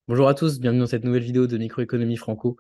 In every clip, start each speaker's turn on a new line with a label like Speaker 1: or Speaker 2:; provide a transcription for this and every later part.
Speaker 1: Bonjour à tous, bienvenue dans cette nouvelle vidéo de microéconomie franco.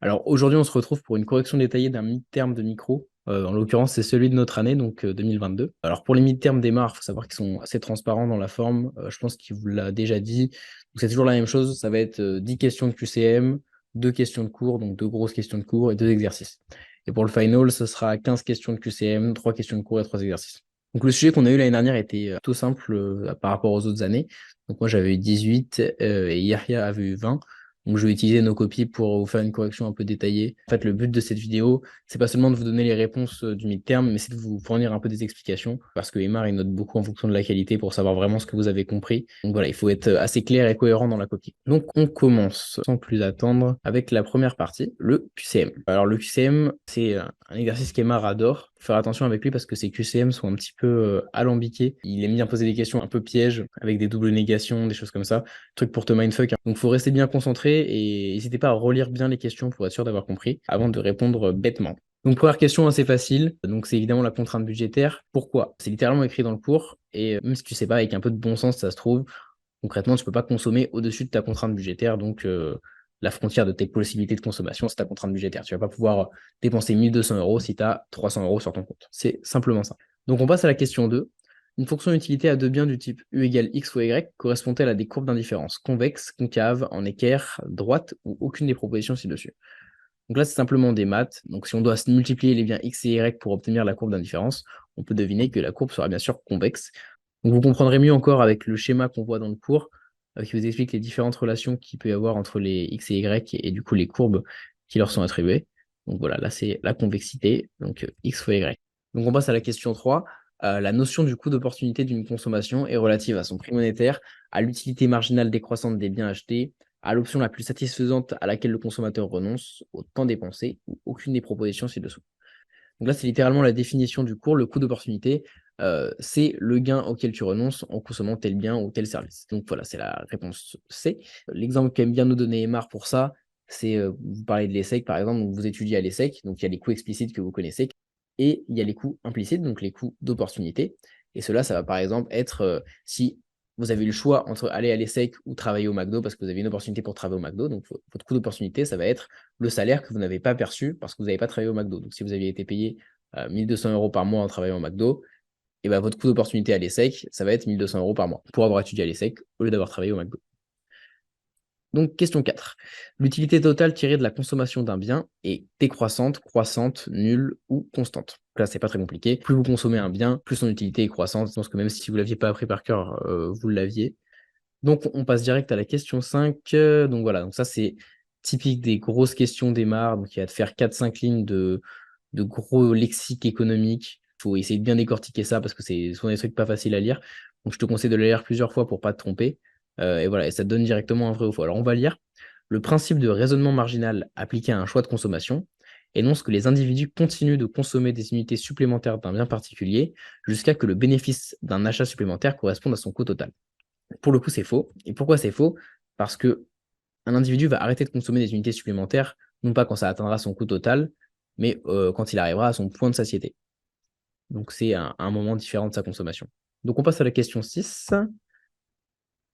Speaker 1: Alors aujourd'hui, on se retrouve pour une correction détaillée d'un mid-term de micro. En l'occurrence, c'est celui de notre année, donc 2022. Alors pour les mid-terms des marques, il faut savoir qu'ils sont assez transparents dans la forme. Je pense qu'il vous l'a déjà dit. Donc c'est toujours la même chose. Ça va être 10 questions de QCM, 2 questions de cours, donc 2 grosses questions de cours et 2 exercices. Et pour le final, ce sera 15 questions de QCM, 3 questions de cours et 3 exercices. Donc le sujet qu'on a eu l'année dernière était tout simple par rapport aux autres années. Donc moi j'avais eu 18 et Yahya avait eu 20. Donc je vais utiliser nos copies pour vous faire une correction un peu détaillée. En fait, le but de cette vidéo, c'est pas seulement de vous donner les réponses du mid-term, mais c'est de vous fournir un peu des explications, parce que Emar, il note beaucoup en fonction de la qualité pour savoir vraiment ce que vous avez compris. Donc voilà, il faut être assez clair et cohérent dans la copie. Donc on commence sans plus attendre avec la première partie, le QCM. Alors le QCM, c'est un exercice qu'Emar adore. Faut faire attention avec lui parce que ces QCM sont un petit peu alambiqués. Il aime bien poser des questions un peu pièges, avec des doubles négations, des choses comme ça. Truc pour te mindfuck, hein. Donc faut rester bien concentré et n'hésitez pas à relire bien les questions pour être sûr d'avoir compris avant de répondre bêtement. Donc première question assez facile, donc c'est évidemment la contrainte budgétaire. Pourquoi? C'est littéralement écrit dans le cours et même si tu sais pas, avec un peu de bon sens, ça se trouve, concrètement, tu peux pas consommer au-dessus de ta contrainte budgétaire, donc la frontière de tes possibilités de consommation, c'est ta contrainte budgétaire. Tu vas pas pouvoir dépenser 1200 euros si tu as 300 euros sur ton compte. C'est simplement ça. Donc on passe à la question 2. Une fonction d'utilité à deux biens du type u égale x fois y correspond-elle à des courbes d'indifférence convexes, concaves, en équerre, droite ou aucune des propositions ci-dessus? Donc là, c'est simplement des maths. Donc si on doit multiplier les biens x et y pour obtenir la courbe d'indifférence, on peut deviner que la courbe sera bien sûr convexe. Donc vous comprendrez mieux encore avec le schéma qu'on voit dans le cours, qui vous explique les différentes relations qu'il peut y avoir entre les x et y et du coup les courbes qui leur sont attribuées. Donc voilà, là c'est la convexité, donc x fois y. Donc on passe à la question 3. La notion du coût d'opportunité d'une consommation est relative à son prix monétaire, à l'utilité marginale décroissante des biens achetés, à l'option la plus satisfaisante à laquelle le consommateur renonce, au temps dépensé, ou aucune des propositions ci-dessous. Donc là, c'est littéralement la définition du cours, le coût d'opportunité, c'est le gain auquel tu renonces en consommant tel bien ou tel service. Donc voilà, c'est la réponse C. L'exemple qu'aime bien nous donner Emar pour ça, c'est, vous parlez de l'ESSEC par exemple, donc vous étudiez à l'ESSEC, donc il y a les coûts explicites que vous connaissez, et il y a les coûts implicites, donc les coûts d'opportunité. Et cela, ça va par exemple être si vous avez le choix entre aller à l'ESSEC ou travailler au McDo parce que vous avez une opportunité pour travailler au McDo, donc votre coût d'opportunité, ça va être le salaire que vous n'avez pas perçu parce que vous n'avez pas travaillé au McDo. Donc si vous aviez été payé 1200 euros par mois en travaillant au McDo, et ben, votre coût d'opportunité à l'ESSEC, ça va être 1200 euros par mois pour avoir étudié à l'ESSEC au lieu d'avoir travaillé au McDo. Donc, question 4. L'utilité totale tirée de la consommation d'un bien est décroissante, croissante, nulle ou constante. Là, c'est pas très compliqué. Plus vous consommez un bien, plus son utilité est croissante. Je pense que même si vous ne l'aviez pas appris par cœur, vous l'aviez. Donc, on passe direct à la question 5. Donc voilà, donc ça, c'est typique des grosses questions démarre. Donc, il va te faire 4-5 lignes de gros lexique économique. Il faut essayer de bien décortiquer ça parce que c'est souvent des trucs pas faciles à lire. Donc, je te conseille de le lire plusieurs fois pour pas te tromper. Et voilà, et ça te donne directement un vrai ou faux. Alors, on va lire. Le principe de raisonnement marginal appliqué à un choix de consommation énonce que les individus continuent de consommer des unités supplémentaires d'un bien particulier jusqu'à que le bénéfice d'un achat supplémentaire corresponde à son coût total. Pour le coup, c'est faux. Et pourquoi c'est faux? Parce que un individu va arrêter de consommer des unités supplémentaires, non pas quand ça atteindra son coût total, mais quand il arrivera à son point de satiété. Donc c'est un moment différent de sa consommation. Donc on passe à la question 6.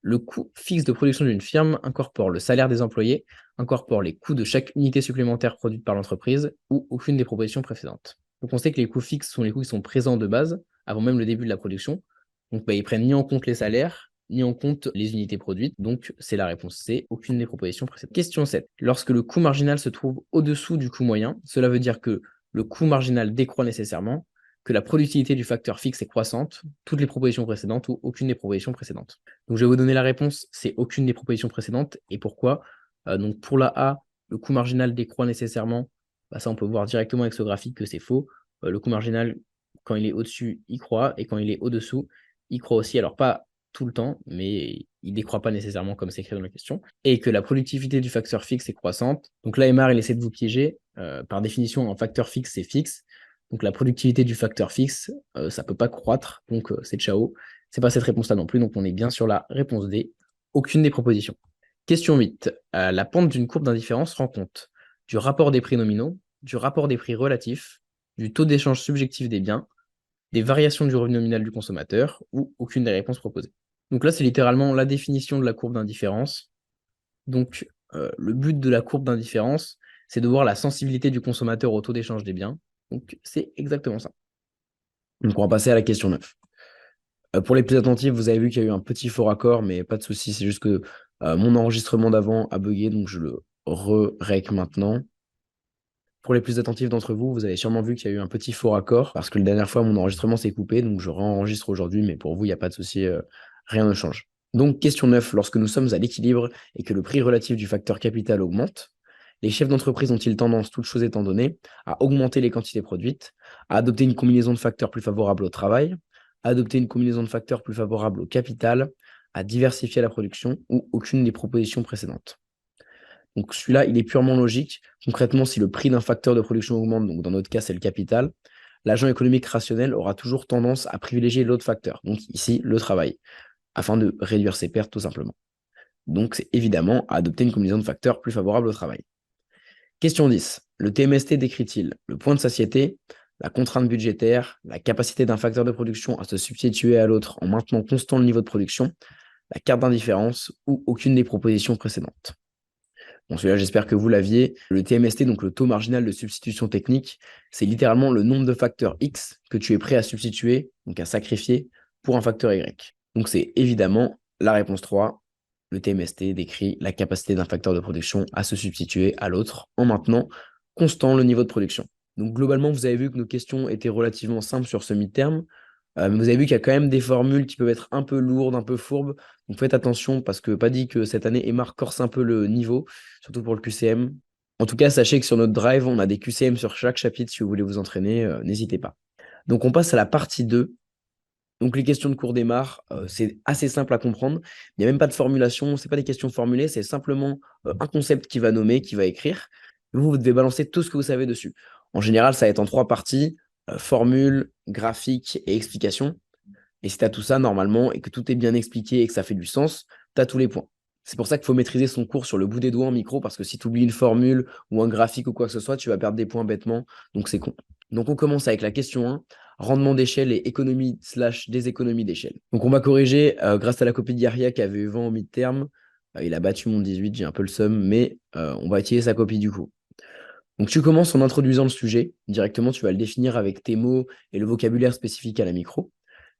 Speaker 1: Le coût fixe de production d'une firme incorpore le salaire des employés, incorpore les coûts de chaque unité supplémentaire produite par l'entreprise ou aucune des propositions précédentes. Donc on sait que les coûts fixes sont les coûts qui sont présents de base, avant même le début de la production. Donc ils prennent ni en compte les salaires, ni en compte les unités produites. Donc c'est la réponse C, aucune des propositions précédentes. Question 7. Lorsque le coût marginal se trouve au-dessous du coût moyen, cela veut dire que le coût marginal décroît nécessairement, que la productivité du facteur fixe est croissante, toutes les propositions précédentes ou aucune des propositions précédentes. Donc je vais vous donner la réponse, c'est aucune des propositions précédentes. Et pourquoi? Donc pour la A, le coût marginal décroît nécessairement. Bah, ça, on peut voir directement avec ce graphique que c'est faux. Le coût marginal, quand il est au-dessus, il croît, et quand il est au-dessous, il croît aussi. Alors pas tout le temps, mais il ne décroît pas nécessairement comme c'est écrit dans la question. Et que la productivité du facteur fixe est croissante. Donc là, Emar, il essaie de vous piéger. Par définition, un facteur fixe, c'est fixe. Donc la productivité du facteur fixe, ça ne peut pas croître, donc c'est ciao. C'est pas cette réponse-là non plus, donc on est bien sur la réponse D, aucune des propositions. Question 8. La pente d'une courbe d'indifférence rend compte du rapport des prix nominaux, du rapport des prix relatifs, du taux d'échange subjectif des biens, des variations du revenu nominal du consommateur ou aucune des réponses proposées. Donc là, c'est littéralement la définition de la courbe d'indifférence. Donc, le but de la courbe d'indifférence, c'est de voir la sensibilité du consommateur au taux d'échange des biens. Donc, c'est exactement ça. Donc, on va passer à la question 9. Pour les plus attentifs, vous avez vu qu'il y a eu un petit faux raccord, mais pas de souci, c'est juste que mon enregistrement d'avant a bugué, donc je le re-rec maintenant. Pour les plus attentifs d'entre vous, vous avez sûrement vu qu'il y a eu un petit faux raccord, parce que la dernière fois, mon enregistrement s'est coupé, donc je réenregistre aujourd'hui, mais pour vous, il n'y a pas de souci, rien ne change. Donc, question 9, lorsque nous sommes à l'équilibre et que le prix relatif du facteur capital augmente, les chefs d'entreprise ont-ils tendance, toutes choses étant données, à augmenter les quantités produites, à adopter une combinaison de facteurs plus favorable au travail, à adopter une combinaison de facteurs plus favorable au capital, à diversifier la production ou aucune des propositions précédentes? Donc celui-là, il est purement logique. Concrètement, si le prix d'un facteur de production augmente, donc dans notre cas, c'est le capital, l'agent économique rationnel aura toujours tendance à privilégier l'autre facteur, donc ici, le travail, afin de réduire ses pertes tout simplement. Donc c'est évidemment à adopter une combinaison de facteurs plus favorable au travail. Question 10. Le TMST décrit-il le point de satiété, la contrainte budgétaire, la capacité d'un facteur de production à se substituer à l'autre en maintenant constant le niveau de production, la carte d'indifférence ou aucune des propositions précédentes? Bon, celui-là, j'espère que vous l'aviez. Le TMST, donc le taux marginal de substitution technique, c'est littéralement le nombre de facteurs X que tu es prêt à substituer, donc à sacrifier, pour un facteur Y. Donc c'est évidemment la réponse 3. Le TMST décrit la capacité d'un facteur de production à se substituer à l'autre en maintenant constant le niveau de production. Donc globalement, vous avez vu que nos questions étaient relativement simples sur ce midterm. Mais vous avez vu qu'il y a quand même des formules qui peuvent être un peu lourdes, un peu fourbes. Donc faites attention parce que pas dit que cette année, Emar corse un peu le niveau, surtout pour le QCM. En tout cas, sachez que sur notre drive, on a des QCM sur chaque chapitre. Si vous voulez vous entraîner, n'hésitez pas. Donc on passe à la partie 2. Donc les questions de cours d'Emar, c'est assez simple à comprendre. Il n'y a même pas de formulation, ce n'est pas des questions formulées, c'est simplement un concept qui va nommer, qui va écrire. Vous devez balancer tout ce que vous savez dessus. En général, ça va être en 3 parties, formule, graphique et explication. Et si tu as tout ça normalement et que tout est bien expliqué et que ça fait du sens, tu as tous les points. C'est pour ça qu'il faut maîtriser son cours sur le bout des doigts en micro, parce que si tu oublies une formule ou un graphique ou quoi que ce soit, tu vas perdre des points bêtement. Donc c'est con. Donc on commence avec la question 1, rendement d'échelle et économie / des économies d'échelle. Donc on va corriger grâce à la copie d'Yaria qui avait eu vent au mid-term. Il a battu mon 18, j'ai un peu le seum, mais on va utiliser sa copie du coup. Donc tu commences en introduisant le sujet. Directement, tu vas le définir avec tes mots et le vocabulaire spécifique à la micro.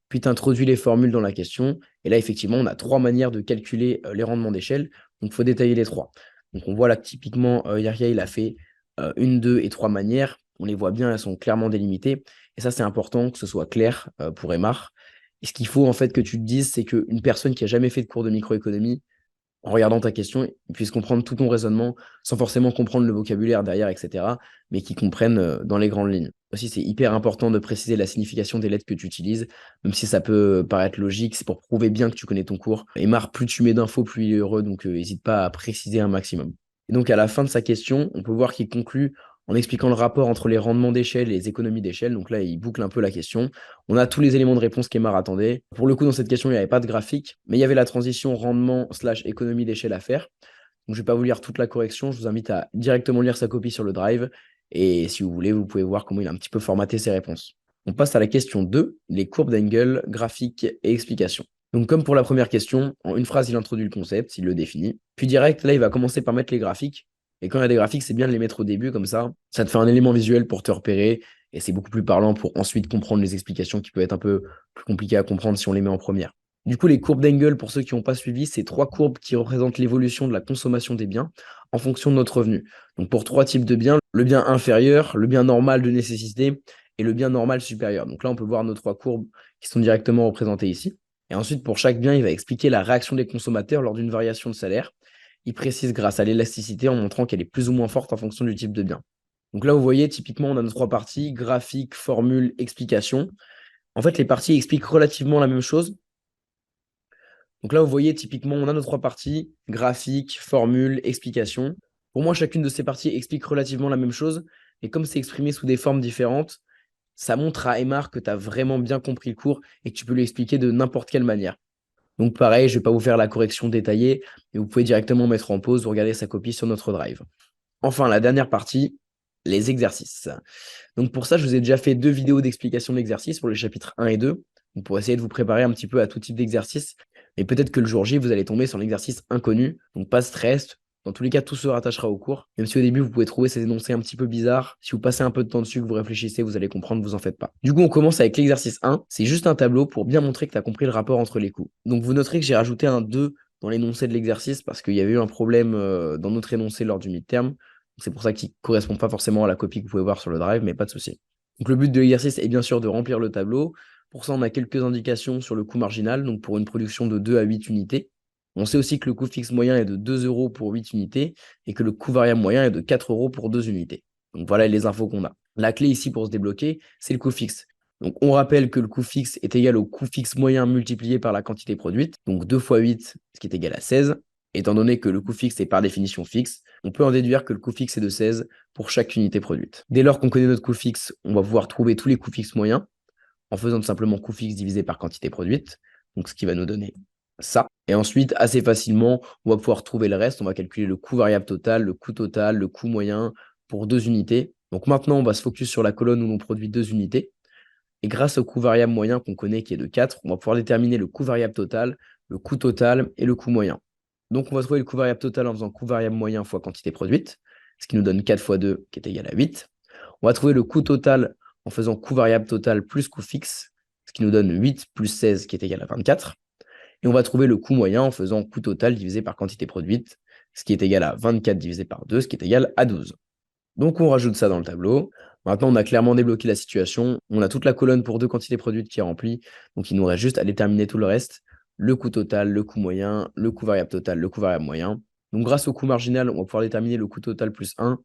Speaker 1: Puis tu introduis les formules dans la question. Et là, effectivement, on a 3 manières de calculer les rendements d'échelle. Donc, il faut détailler les 3. Donc, on voit là que typiquement, Yaria, il a fait 1, 2 et 3 manières. On les voit bien, elles sont clairement délimitées. Et ça, c'est important que ce soit clair pour Emar. Et ce qu'il faut en fait que tu te dises, c'est qu'une personne qui n'a jamais fait de cours de microéconomie, en regardant ta question, ils puissent comprendre tout ton raisonnement sans forcément comprendre le vocabulaire derrière, etc., mais qu'ils comprennent dans les grandes lignes. Aussi, c'est hyper important de préciser la signification des lettres que tu utilises, même si ça peut paraître logique, c'est pour prouver bien que tu connais ton cours. Et Marc, plus tu mets d'infos, plus il est heureux, donc n'hésite pas à préciser un maximum. Et donc, à la fin de sa question, on peut voir qu'il conclut en expliquant le rapport entre les rendements d'échelle et les économies d'échelle. Donc là, il boucle un peu la question. On a tous les éléments de réponse qu'Emar attendait. Pour le coup, dans cette question, il n'y avait pas de graphique, mais il y avait la transition rendement / économie d'échelle à faire. Donc, je ne vais pas vous lire toute la correction. Je vous invite à directement lire sa copie sur le drive. Et si vous voulez, vous pouvez voir comment il a un petit peu formaté ses réponses. On passe à la question 2, les courbes d'Engel, graphiques et explications. Donc, comme pour la première question, en une phrase, il introduit le concept, il le définit. Puis direct, là, il va commencer par mettre les graphiques. Et quand il y a des graphiques, c'est bien de les mettre au début, comme ça te fait un élément visuel pour te repérer. Et c'est beaucoup plus parlant pour ensuite comprendre les explications qui peuvent être un peu plus compliquées à comprendre si on les met en première. Du coup, les courbes d'Engel, pour ceux qui n'ont pas suivi, c'est 3 courbes qui représentent l'évolution de la consommation des biens en fonction de notre revenu. Donc pour 3 types de biens, le bien inférieur, le bien normal de nécessité et le bien normal supérieur. Donc là, on peut voir nos 3 courbes qui sont directement représentées ici. Et ensuite, pour chaque bien, il va expliquer la réaction des consommateurs lors d'une variation de salaire. Il précise grâce à l'élasticité en montrant qu'elle est plus ou moins forte en fonction du type de bien. Donc là, vous voyez, typiquement, on a nos 3 parties, graphique, formule, explication. En fait, les parties expliquent relativement la même chose. Donc là, vous voyez, typiquement, on a nos 3 parties, graphique, formule, explication. Pour moi, chacune de ces parties explique relativement la même chose, et comme c'est exprimé sous des formes différentes, ça montre à Emar que tu as vraiment bien compris le cours et que tu peux lui expliquer de n'importe quelle manière. Donc pareil, je ne vais pas vous faire la correction détaillée, et vous pouvez directement mettre en pause ou regarder sa copie sur notre drive. Enfin, la dernière partie, les exercices. Donc pour ça, je vous ai déjà fait 2 vidéos d'explication de l'exercice pour les chapitres 1 et 2, donc pour essayer de vous préparer un petit peu à tout type d'exercice. Mais peut-être que le jour J, vous allez tomber sur l'exercice inconnu, donc pas de stress, Dans tous les cas, tout se rattachera au cours. Même si au début, vous pouvez trouver ces énoncés un petit peu bizarres, si vous passez un peu de temps dessus, que vous réfléchissez, vous allez comprendre, vous en faites pas. Du coup, on commence avec l'exercice 1. C'est juste un tableau pour bien montrer que tu as compris le rapport entre les coûts. Donc, vous noterez que j'ai rajouté un 2 dans l'énoncé de l'exercice parce qu'il y avait eu un problème dans notre énoncé lors du midterm. C'est pour ça qu'il ne correspond pas forcément à la copie que vous pouvez voir sur le drive, mais pas de souci. Donc, le but de l'exercice est bien sûr de remplir le tableau. Pour ça, on a quelques indications sur le coût marginal, donc pour une production de 2 à 8 unités. On sait aussi que le coût fixe moyen est de 2 euros pour 8 unités et que le coût variable moyen est de 4 euros pour 2 unités. Donc voilà les infos qu'on a. La clé ici pour se débloquer, c'est le coût fixe. Donc on rappelle que le coût fixe est égal au coût fixe moyen multiplié par la quantité produite, donc 2 fois 8, ce qui est égal à 16. Étant donné que le coût fixe est par définition fixe, on peut en déduire que le coût fixe est de 16 pour chaque unité produite. Dès lors qu'on connaît notre coût fixe, on va pouvoir trouver tous les coûts fixes moyens en faisant tout simplement coût fixe divisé par quantité produite, donc ce qui va nous donner ça. Et ensuite, assez facilement, on va pouvoir trouver le reste. On va calculer le coût variable total, le coût moyen pour 2 unités. Donc maintenant, on va se focus sur la colonne où l'on produit 2 unités. Et grâce au coût variable moyen qu'on connaît qui est de 4, on va pouvoir déterminer le coût variable total, le coût total et le coût moyen. Donc on va trouver le coût variable total en faisant coût variable moyen fois quantité produite, ce qui nous donne 4 fois 2 qui est égal à 8. On va trouver le coût total en faisant coût variable total plus coût fixe, ce qui nous donne 8 plus 16 qui est égal à 24. Et on va trouver le coût moyen en faisant coût total divisé par quantité produite, ce qui est égal à 24 divisé par 2, ce qui est égal à 12. Donc on rajoute ça dans le tableau. Maintenant, on a clairement débloqué la situation. On a toute la colonne pour 2 quantités produites qui est remplie. Donc il nous reste juste à déterminer tout le reste. Le coût total, le coût moyen, le coût variable total, le coût variable moyen. Donc grâce au coût marginal, on va pouvoir déterminer le coût total plus 1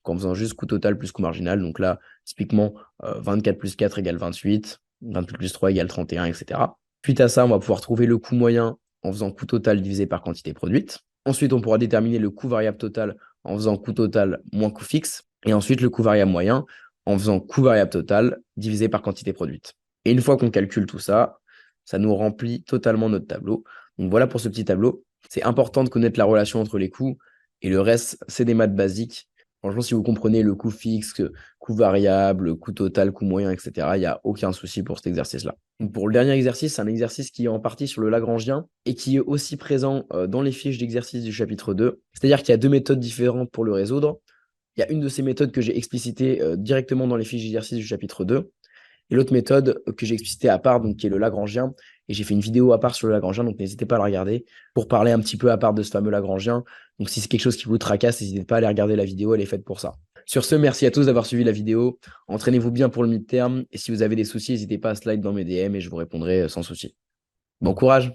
Speaker 1: en faisant juste coût total plus coût marginal. Donc là, typiquement, 24 plus 4 égale 28, 28 plus 3 égale 31, etc. Suite à ça, on va pouvoir trouver le coût moyen en faisant coût total divisé par quantité produite. Ensuite, on pourra déterminer le coût variable total en faisant coût total moins coût fixe. Et ensuite, le coût variable moyen en faisant coût variable total divisé par quantité produite. Et une fois qu'on calcule tout ça, ça nous remplit totalement notre tableau. Donc voilà pour ce petit tableau. C'est important de connaître la relation entre les coûts et le reste, c'est des maths basiques. Franchement, si vous comprenez le coût fixe, coût variable, coût total, coût moyen, etc., il n'y a aucun souci pour cet exercice-là. Pour le dernier exercice, c'est un exercice qui est en partie sur le Lagrangien et qui est aussi présent dans les fiches d'exercice du chapitre 2. C'est-à-dire qu'il y a 2 méthodes différentes pour le résoudre. Il y a une de ces méthodes que j'ai explicitée directement dans les fiches d'exercice du chapitre 2. Et l'autre méthode que j'ai explicitée à part, donc, qui est le Lagrangien. Et j'ai fait une vidéo à part sur le Lagrangien, donc n'hésitez pas à la regarder pour parler un petit peu à part de ce fameux Lagrangien. Donc si c'est quelque chose qui vous tracasse, n'hésitez pas à aller regarder la vidéo, elle est faite pour ça. Sur ce, merci à tous d'avoir suivi la vidéo. Entraînez-vous bien pour le midterm. Et si vous avez des soucis, n'hésitez pas à slide dans mes DM et je vous répondrai sans souci. Bon courage!